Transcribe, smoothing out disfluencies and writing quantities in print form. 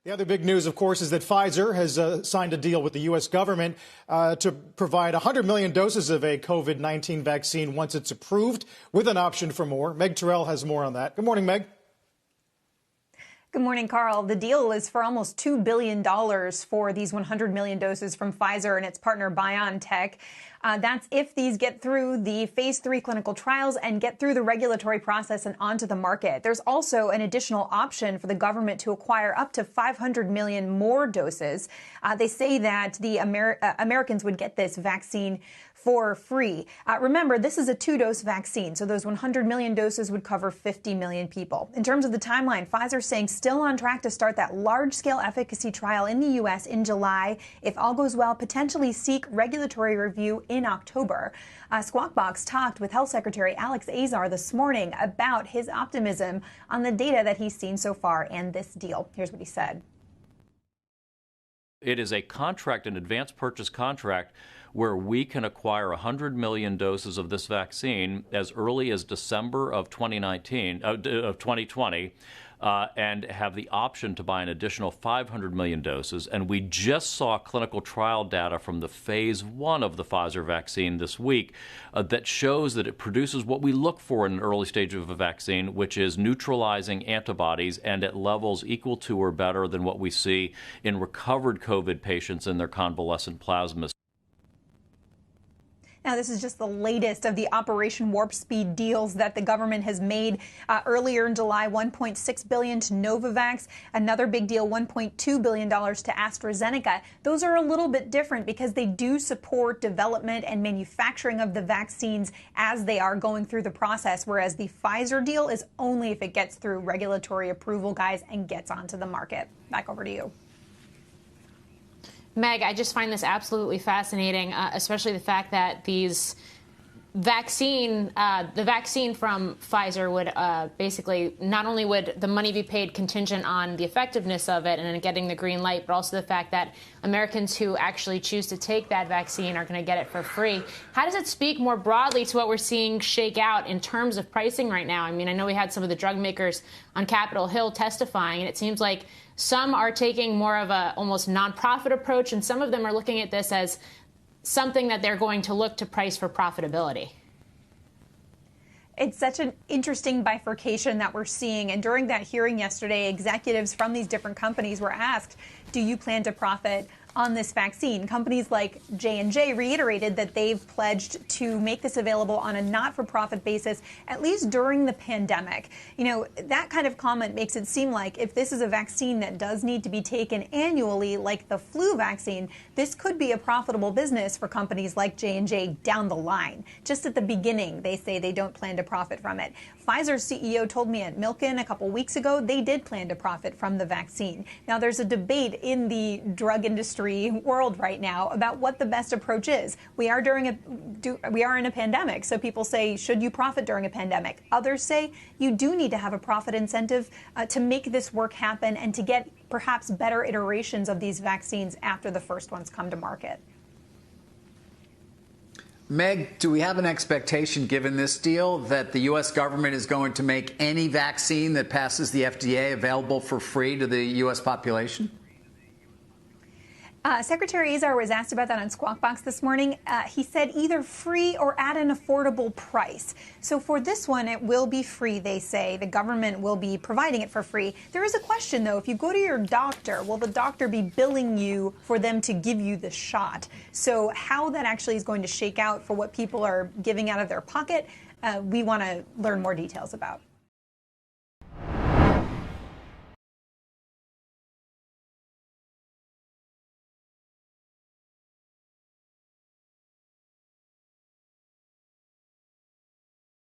The other big news, of course, is that Pfizer has signed a deal with the U.S. government to provide 100 million doses of a COVID-19 vaccine once it's approved, with an option for more. Meg Terrell has more on that. Good morning, Meg. Good morning, Carl. The deal is for almost $2 billion for these 100 million doses from Pfizer and its partner BioNTech. That's if these get through the phase 3 clinical trials and get through the regulatory process and onto the market. There's also an additional option for the government to acquire up to 500 million more doses. They say that the Americans would get this vaccine for free. Remember, this is a 2-dose vaccine, so those 100 million doses would cover 50 million people. In terms of the timeline, Pfizer's saying still on track to start that large-scale efficacy trial in the U.S. in July. If all goes well, potentially seek regulatory review in October. Squawk Box talked with Health Secretary Alex Azar this morning about his optimism on the data that he's seen so far and this deal. Here's what he said. It is a contract, an advance purchase contract, where we can acquire 100 million doses of this vaccine as early as December of 2020, and have the option to buy an additional 500 million doses. And we just saw clinical trial data from the phase 1 of the Pfizer vaccine this week that shows that it produces what we look for in an early stage of a vaccine, which is neutralizing antibodies and at levels equal to or better than what we see in recovered COVID patients in their convalescent plasma. Now, this is just the latest of the Operation Warp Speed deals that the government has made. Earlier in July, $1.6 billion to Novavax, another big deal, $1.2 billion to AstraZeneca. Those are a little bit different because they do support development and manufacturing of the vaccines as they are going through the process, whereas the Pfizer deal is only if it gets through regulatory approval, guys, and gets onto the market. Back over to you. Meg, I just find this absolutely fascinating, especially the fact that the vaccine from Pfizer would basically, not only would the money be paid contingent on the effectiveness of it and getting the green light, but also the fact that Americans who actually choose to take that vaccine are going to get it for free. How does it speak more broadly to what we're seeing shake out in terms of pricing right now? I mean, I know we had some of the drug makers on Capitol Hill testifying, and it seems like some are taking more of a almost nonprofit approach, and some of them are looking at this as something that they're going to look to price for profitability. It's such an interesting bifurcation that we're seeing. And during that hearing yesterday, executives from these different companies were asked, do you plan to profit on this vaccine? Companies like J&J reiterated that they've pledged to make this available on a not-for-profit basis, at least during the pandemic. You know, that kind of comment makes it seem like if this is a vaccine that does need to be taken annually, like the flu vaccine, this could be a profitable business for companies like J&J down the line. Just at the beginning, they say they don't plan to profit from it. Pfizer's CEO told me at Milken a couple weeks ago they did plan to profit from the vaccine. Now, there's a debate in the drug industry world right now about what the best approach is. We are in a pandemic, so people say, should you profit during a pandemic? Others say you do need to have a profit incentive to make this work happen and to get perhaps better iterations of these vaccines after the first ones come to market. Meg, do we have an expectation, given this deal, that the U.S. government is going to make any vaccine that passes the FDA available for free to the U.S. population? Secretary Azar was asked about that on Squawk Box this morning. He said either free or at an affordable price. So for this one, it will be free, they say. The government will be providing it for free. There is a question, though. If you go to your doctor, will the doctor be billing you for them to give you the shot? So how that actually is going to shake out for what people are giving out of their pocket, we want to learn more details about.